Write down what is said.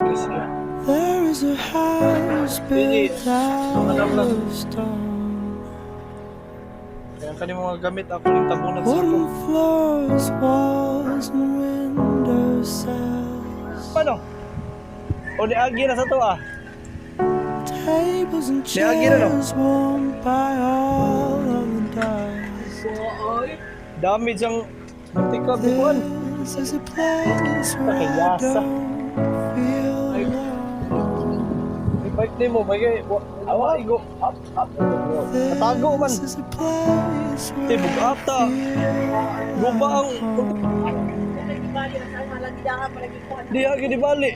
There is a house built out of stone. Kaya ka mga gamit ako ng tabunan sa ako. Wooden floors, walls, and windowsills. Paano? O niagi na sa to ah. Tables and Niagi na no? chairs warmed by all of the dice. Dami siyang mantika buwan. This is a place where I don't feel alone. May bike na mo, may awa igo. Natago man. This is a place where Tibog ata. Guba ang... Di agi di bali.